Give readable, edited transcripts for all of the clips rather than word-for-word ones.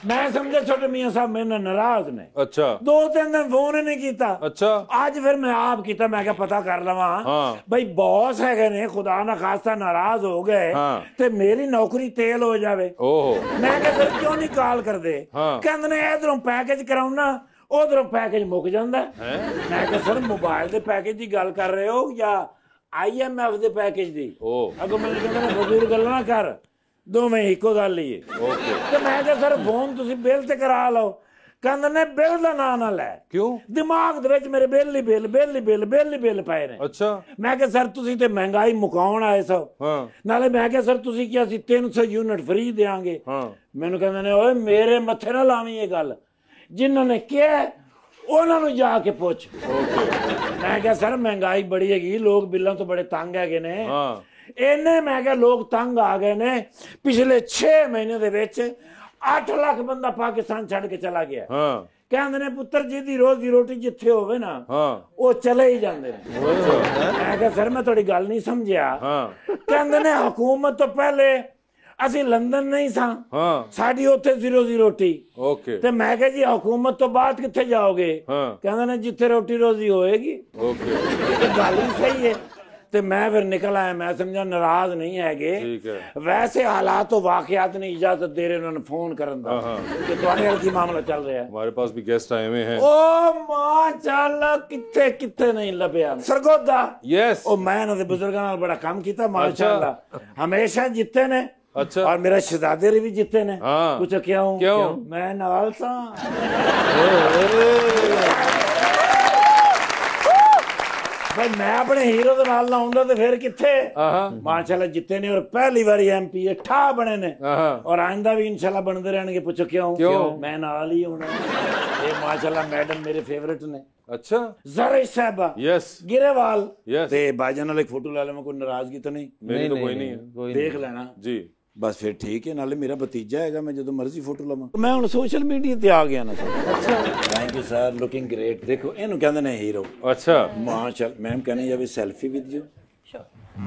मैं समझा छोटे मियां साहब मेरे नाल नाराज ने। अच्छा 2-3 दिन फोन ही नहीं कीता। अच्छा आज फिर मैं आप कीता, मैं क्या पता कर लवा भाई बॉस है ने खुदा ना खास्ता नाराज हो गए ते मेरी नौकरी तेल हो जावे। मैं क्या सर क्यों नहीं कॉल कर दे? कहंदे ने इधरों पैकेज कराउना उधरों पैकेज मुक जांदा। मैं क्या सर मोबाइल दे पैकेज दी गल कर रहे हो या IMF दे पैकेज दी? अगो मैंने कहंदे फजूल गल्लां ना कर, दोवें इक्को गल ही है। ते मैं क्या सर फोन तुसी बिल ते करा लो। कहंदे ने बिल दा नां ना लै। क्यों? दिमाग दे विच मेरे बिल ही बिल पए ने। अच्छा मैं क्या सर तुसी ते महंगाई मुकाउण आए सो। नाले मैं क्या सर तुसी क्या सी 300 यूनिट फ्री देंगे। मैनू कहंदे ने ओए मेरे मत्थे ना लावी ये गल, जिन्हां ने किहा उन्हां नूं जाके पुछ। मैं क्या सर महंगाई बड़ी हैगी, लोग बिल्लां तो बड़े तंग हैगे ने। इन्ने मैं क्या लोग तंग आ गए ने, पिछले 6 महीने दे विच 8 लाख बंदा पाकिस्तान छड़ के चला गया। कहंदे ने पुत्तर जिहदी रोजी रोटी जिथे होवे ना वो चले ही जांदे ने। मैं क्या सर मैं थोड़ी गल नहीं समझिया। कहंदे ने हुकूमत तो पहले ਅਸੀਂ लंदन नहीं सा, साडी उत्थे 0 रोटी। ते मैं कहा जी हुकूमत तो बाद किथे जाओगे? कहंदे ने जिथे रोटी रोजी होएगी। गल ही सही है। ते मैं फिर निकल आया, मैं समझा नाराज नहीं हैगे, वैसे हालात तो वाकयात ने इजाजत दे रहे उन्होंने फोन करन दा कि तुहाडे नाल की मामला चल रहा है। हमारे पास भी गेस्ट आए हुए हैं। ओ माशाअल्लाह किथे किथे नहीं लभया सरगोदा। यस ओ मैं इन्हां दे बुजुर्गां नाल बड़ा काम कीता माशाअल्लाह, हमेशा जिते ने। अच्छा और मेरा शहजादे भी जिते ने। पूछो क्यों? मैं नाल सा। भाई मैं अपने हीरो दे नाल ना हुंदा ते फिर किथे। माशाल्लाह जिते ने और पहली बारी MP ठा बने ने और आइंदा भी इंशाल्लाह बनते रहणगे। पूछो क्यों? मैं नाल ही होना। ये माशाल्लाह मैडम मेरे फेवरेट ने। अच्छा ज़रा साहबा। यस गिरेवाल। यस ते भाईजान नाल एक फोटो ला ले, मैं कोई नाराजगी तो नहीं? मेरी तो कोई नहीं है, देख लेना जी। बस फिर ठीक है, नाले मेरा भतीजा है, मैं जो मर्जी फोटो लवां। मैं हुण सोशल मीडिया ते आ गया ना सर। अच्छा thank you sir, looking great. देखो इहनूं कहंदे ने हीरो। अच्छा माशाअल्लाह मैम कहने या भी सेल्फी विद यू।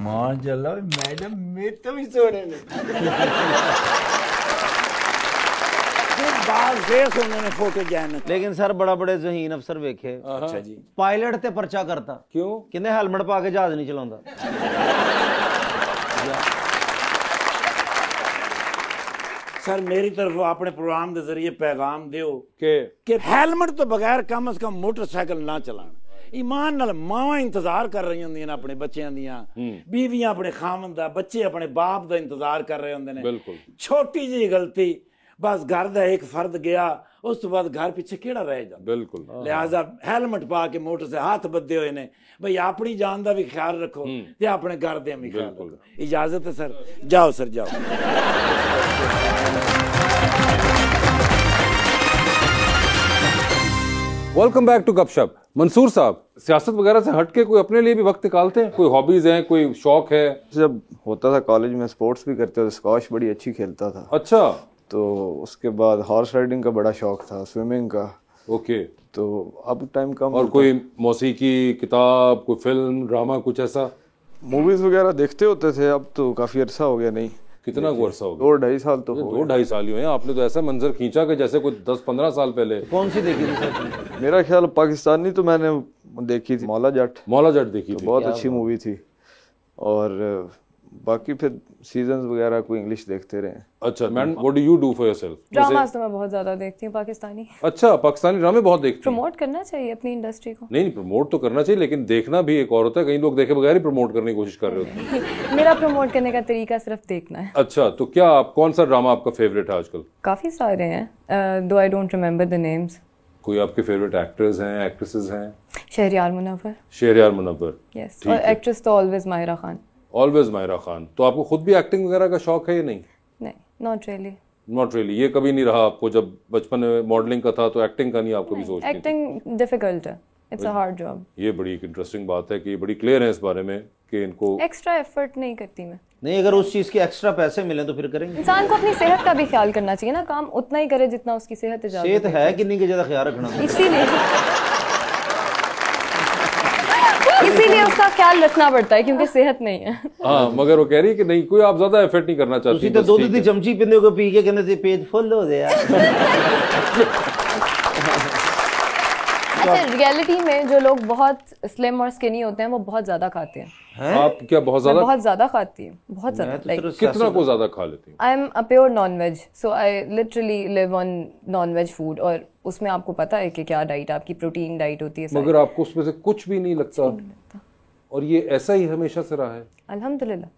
माशाअल्लाह मैडम मेरे तो भी सोहने ने। बाल फेस होने ने फोटो जाने। लेकिन सर बड़ा बड़े ज़हीन अफसर वेखे। अच्छा जी पायलट ते पर्चा करता क्यों? कहंदे हेलमेट पा के जहाज नहीं चलाउंदा। सर मेरी तरफ अपने प्रोग्राम के जरिए पैगाम दियो कि हेलमेट तो बगैर कम से कम मोटरसाइकिल ना चलाना। ईमान नाल मावां इंतजार कर रही होंदियां ने अपने बच्चों दियां, बीवियां अपने खामन दा, बच्चे अपने बाप दा इंतजार कर रहे होंदे ने। बिल्कुल छोटी जी गलती बस घर दा एक फर्द गया, उस तो बाद घर पीछे केड़ा रह जांदा। बिल्कुल लिहाजा हेलमेट पा के मोटर से हाथ बद्धे हुए ने भाई अपनी जान का भी ख्याल रखो ते अपने घर दे भी ख्याल रखो। इजाजत है सर, जाओ सर जाओ। वेलकम बैक टू गपशप। मंसूर साहब सियासत वगैरह से हटके कोई अपने लिए भी वक्त निकालते हैं? कोई हॉबीज हैं, कोई शौक है? जब होता था कॉलेज में स्पोर्ट्स भी करते थे, स्क्वॉश बड़ी अच्छी खेलता था। अच्छा तो उसके बाद हॉर्स राइडिंग का बड़ा शौक था, स्विमिंग का। ओके तो अब टाइम कम। और कोई मौसीकी, किताब, कोई फिल्म, ड्रामा, कुछ ऐसा? मूवीज वगैरह देखते होते थे, अब तो काफी अरसा हो गया नहीं। कितना अर्सा हो गया? 2-2.5 साल तो 2-2.5 साल ही हुए हैं। आपने तो ऐसा मंजर खींचा कि जैसे कोई 10-15 साल पहले। कौन सी देखी थी सर? मेरा ख्याल पाकिस्तानी तो मैंने देखी थी, मौला जट। मौला जट देखी थी, बहुत अच्छी मूवी थी। और बाकी फिर सीजन्स वगैरह कोई इंग्लिश देखते रहे। अच्छा madam what do you do for yourself? Dramas तो मैं बहुत ज्यादा देखती हूँ पाकिस्तानी। अच्छा पाकिस्तानी ड्रामे बहुत देखती हूँ। प्रमोट करना चाहिए अपनी इंडस्ट्री को। नहीं प्रमोट तो करना चाहिए, लेकिन देखना भी एक और होता है। कई लोग देखे बगैर ही प्रमोट करने की कोशिश कर रहे होते हैं। मेरा प्रमोट करने का तरीका सिर्फ देखना है। अच्छा तो क्या आप कौन सा ड्रामा आपका फेवरेट है आजकल? काफी सारे हैं, दो I don't remember the names. कोई आपके फेवरेट एक्टर्स हैं, एक्ट्रेसेस हैं? शहरयार मुनव्वर। शहरयार मुनव्वर, यस। और एक्ट्रेस तो ऑलवेज माहिरा खान। ऑलवेज माहिरा खान। तो आपको खुद भी एक्टिंग वगैरह का शौक है या नहीं? नहीं, नॉट रियली। नॉट रियली, ये कभी नहीं रहा आपको? जब बचपन में मॉडलिंग का था तो एक्टिंग का नहीं आपको भी सोचती? एक्टिंग डिफिकल्ट है, इट्स अ हार्ड जॉब। ये बड़ी इंटरेस्टिंग बात है कि ये बड़ी क्लियर है इस बारे में कि इनको एक्स्ट्रा एफर्ट नहीं करती मैं। नहीं, अगर उस चीज के एक्स्ट्रा पैसे मिले तो फिर करेंगे। इंसान को अपनी सेहत का भी ख्याल करना चाहिए ना, काम उतना ही करे जितना उसकी सेहत इजाजत। सेहत है कि नहीं कि ज्यादा ख्याल रखना, इसीलिए उसका ख्याल रखना पड़ता है क्योंकि सेहत नहीं है। हाँ, मगर वो कह रही है कि नहीं, कोई आप ज्यादा एफर्ट नहीं करना चाहती। ਤੁਸੀਂ ਤਾਂ ਦੁੱਧ ਦੀ ਚਮਚੀ ਪੀਂਦੇ ਹੋ ਪੀ ਕੇ ਕਹਿੰਦੇ ਸੀ ਪੇਟ ਫੁੱਲ ਹੋ ਗਿਆ। अच्छा, रियलिटी में जो लोग बहुत स्लिम और स्किनी होते हैं वो बहुत ज्यादा खाते हैं। आप क्या बहुत ज्यादा? बहुत ज्यादा खाती हूँ, बहुत ज्यादा। लाइक कितना को ज्यादा खा लेती हैं? I am a pure non veg, so I literally live on non veg food. और उसमें आपको पता है कि क्या डाइट आपकी प्रोटीन डाइट होती है। मगर आपको उसमें से कुछ भी नहीं लगता? और ये ऐसा ही हमेशा से रहा है? अल्हम्दुलिल्लाह।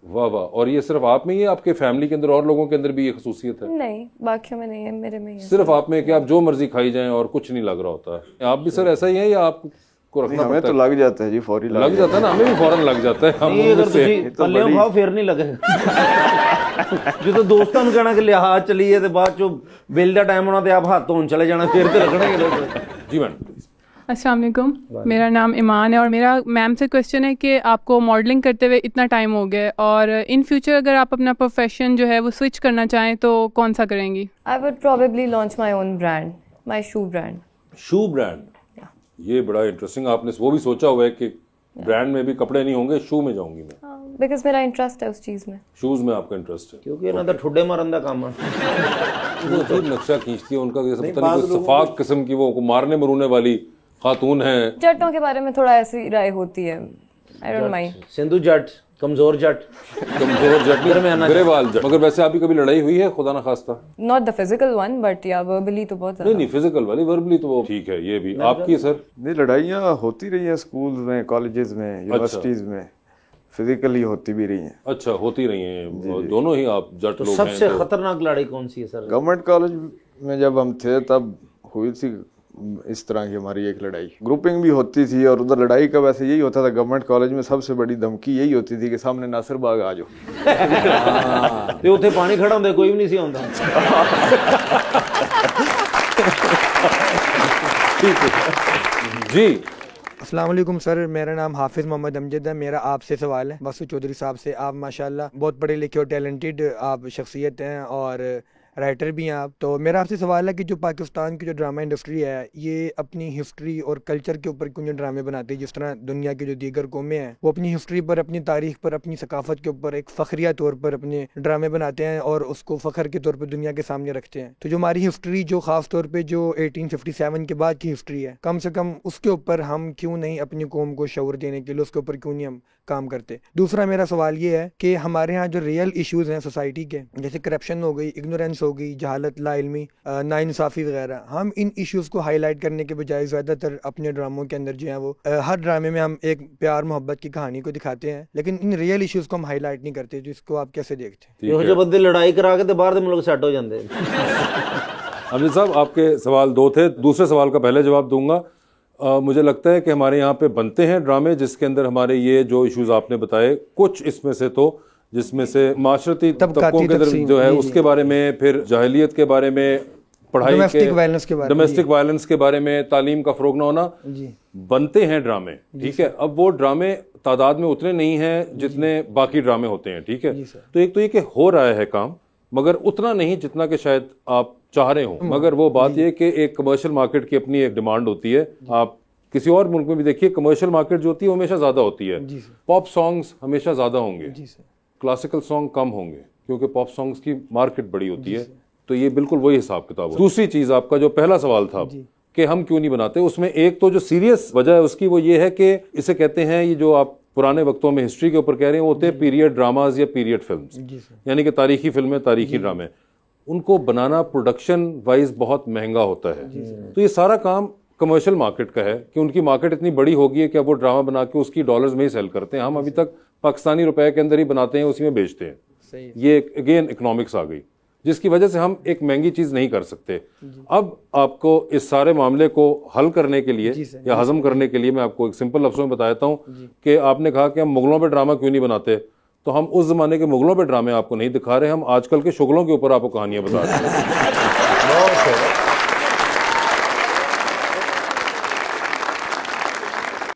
वाह वाह। और ये सिर्फ आप में ही है, आपके फैमिली के अंदर और लोगों के अंदर भी ये खसूसियत है? नहीं, बाकियों में नहीं है, मेरे में ही है। सिर्फ आप में कि आप जो मर्जी खाई जाएं और कुछ नहीं लग रहा होता है? आप भी सर ऐसा ही है या आपको रखना हमें तो लग जाता है जी, फौरी लग जाता है ना, हमें भी फौरन लग जाता है। हम नहीं, अगर ਤੁਸੀਂ ਪੱਲਿਓਂ ਖਾਓ ਫਿਰ ਨਹੀਂ ਲੱਗੇਗਾ। ਜਦੋਂ ਦੋਸਤਾਂ ਨੂੰ ਕਹਿਣਾ ਕਿ ਲਿਆ ਚਲੀਏ ਤੇ ਬਾਅਦ ਚੋਂ ਬਿੱਲ ਦਾ ਟਾਈਮ ਹੋਣਾ ਤੇ ਆਪ ਹੱਥ ਧੋਣ ਚਲੇ ਜਾਣਾ, ਫਿਰ ਤੇ ਲੱਗਣਾ ही लगेगा। जी मैडम। अस्सलाम वालेकुम, मेरा नाम ईमान है और मेरा मैम से क्वेश्चन है कि आपको मॉडलिंग करते हुए इतना टाइम हो गया है और इन फ्यूचर अगर आप अपना प्रोफेशन जो है वो स्विच करना चाहें तो कौन सा करेंगी? I would probably launch my own brand, my shoe brand. Shoe brand, ये बड़ा इंटरेस्टिंग। आपने वो भी सोचा हुआ है कि ब्रांड में भी कपड़े नहीं होंगे, शू में जाऊंगी मैं? बिकॉज मेरा इंटरेस्ट है उस चीज में। शूज में आपका इंटरेस्ट है? ਕਿਉਂਕਿ ਇਹਨਾਂ ਦਾ ਠੁੱਡੇ ਮਾਰਨ ਦਾ ਕੰਮ ਹੈ। वो जो नक्शा खींचती है उनका जैसे पता नहीं कोई सफाक किस्म की वो मारने मरूने वाली खातून है। जटों के बारे में थोड़ा ऐसी राय होती है, आई डोंट माइंड। सिंधु जट, कमजोर जट, कमजोर जट, ग्रेवाल जट। मगर वैसे आपकी कभी लड़ाई हुई है खुदा ना खास्ता? Not the physical one but या वर्बली तो बहुत नहीं नहीं, फिजिकल वाली, वर्बली तो वो ठीक है। ये भी आपकी सर? नहीं, लड़ाइयाँ होती रही हैं स्कूल में, कॉलेजेस में, यूनिवर्सिटीज में, फिजिकली होती भी रही हैं। अच्छा, होती रही हैं दोनों ही आप जट लोग हैं? सबसे खतरनाक लड़ाई कौन सी है सर? गवर्नमेंट कॉलेज में जब हम थे तब हुई थी इस तरह की हमारी एक लड़ाई। ग्रुपिंग भी होती थी और उधर लड़ाई का वैसे यही होता था। गवर्नमेंट कॉलेज में सबसे बड़ी धमकी यही होती थी कि सामने नासिर बाग आ जाओ। ਤੇ ਉੱਥੇ ਪਾਣੀ ਖੜਾ ਹੁੰਦਾ, ਕੋਈ ਵੀ ਨਹੀਂ ਸੀ ਆਉਂਦਾ। जी अस्सलाम वालेकुम सर, मेरा नाम हाफिज़ मोहम्मद अमजद है। मेरा आपसे सवाल है बसु चौधरी साहब से। आप माशाल्लाह बहुत पढ़े लिखे और टैलेंटेड आप शख्सियत हैं और राइटर भी हैं आप। तो मेरा आपसे सवाल है कि जो पाकिस्तान की जो ड्रामा इंडस्ट्री है ये अपनी हिस्ट्री और कल्चर के ऊपर क्यों नहीं ड्रामे बनाती, जिस तरह दुनिया की जो दीगर कौमें हैं वो अपनी हिस्ट्री पर, अपनी तारीख पर, अपनी सकाफत के ऊपर एक फ़खरिया तौर पर अपने ड्रामे बनाते हैं और उसको फ़ख्र के तौर पर दुनिया के सामने रखते हैं। तो जो हमारी हिस्ट्री जो ख़ास तौर पर जो 1857 के बाद की हिस्ट्री है, कम से कम उसके ऊपर हम क्यों नहीं अपनी कौम को शऊर देने के लिए उसके ऊपर क्यों नहीं हम काम करते। दूसरा मेरा सवाल ये है कि हमारे यहाँ जो रियल इश्यूज हैं सोसाइटी के, जैसे करप्शन हो गई, इग्नोरेंस हो गई, जहालत, लाइल्मी, नाइंसाफी वगैरह, हम इन इश्यूज को हाईलाइट करने के बजाय ज्यादातर अपने ड्रामों के अंदर जो है वो हर ड्रामे में हम एक प्यार मोहब्बत की कहानी को दिखाते हैं, लेकिन इन रियल इश्यूज को हम हाईलाइट नहीं करते। जिसको आप कैसे देखते हैं? ਇਹੋ ਜਿਹੇ ਬੰਦੇ ਲੜਾਈ ਕਰਾ ਕੇ ਤੇ ਬਾਹਰ ਦੇ ਮੁਲਕ ਸੈੱਟ ਹੋ ਜਾਂਦੇ। अमजद साहब, आपके सवाल दो थे, दूसरे सवाल का पहले जवाब दूंगा। मुझे लगता है कि हमारे यहाँ पे बनते हैं ड्रामे जिसके अंदर हमारे ये जो इश्यूज आपने बताए, कुछ इसमें से तो जिसमें से माशरती तबकों के अंदर जो है उसके बारे में, फिर जाहिलियत के बारे में, पढ़ाई के, डोमेस्टिक वायलेंस के बारे में, तालीम का फरोग न होना, बनते हैं ड्रामे। ठीक है, अब वो ड्रामे तादाद में उतने नहीं हैं जितने बाकी ड्रामे होते हैं। ठीक है, तो एक तो ये कि हो रहा है काम, मगर उतना नहीं जितना कि शायद आप चाह रहे हो। मगर वो बात ये कि एक कमर्शियल मार्केट की अपनी एक डिमांड होती है। आप किसी और मुल्क में भी देखिए, कमर्शियल मार्केट जो होती है वो हमेशा ज्यादा होती है। पॉप सॉन्ग्स हमेशा ज्यादा होंगे, क्लासिकल सॉन्ग कम होंगे, क्योंकि पॉप सॉन्ग्स की मार्केट बड़ी होती है। तो ये बिल्कुल वही हिसाब किताब है। दूसरी चीज, आपका जो पहला सवाल था कि हम क्यों नहीं बनाते, उसमें एक तो जो सीरियस वजह है उसकी वो ये है कि इसे कहते हैं, ये जो आप पुराने वक्तों में हिस्ट्री के ऊपर कह रहे हैं, वो होते हैं पीरियड ड्रामाज या पीरियड फिल्म्स, यानी कि तारीखी फिल्में, तारीखी ड्रामे। उनको बनाना प्रोडक्शन वाइज बहुत महंगा होता है। तो ये सारा काम कमर्शियल मार्केट का है कि उनकी मार्केट इतनी बड़ी होगी कि अब वो ड्रामा बना के उसकी डॉलर्स में ही सेल करते हैं। हम अभी तक पाकिस्तानी रुपए के अंदर ही बनाते हैं, उसी में बेचते हैं। ये अगेन इकोनॉमिक्स आ गई, जिसकी वजह से हम एक महंगी चीज नहीं कर सकते। अब आपको इस सारे मामले को हल करने के लिए या हजम करने के लिए मैं आपको एक सिंपल लफ्जों में बताता हूँ कि आपने कहा कि हम मुगलों पे ड्रामा क्यों नहीं बनाते, तो हम उस जमाने के मुगलों पे ड्रामे आपको नहीं दिखा रहे, हम आजकल के शुगलों के ऊपर आपको कहानियां बता रहे हैं।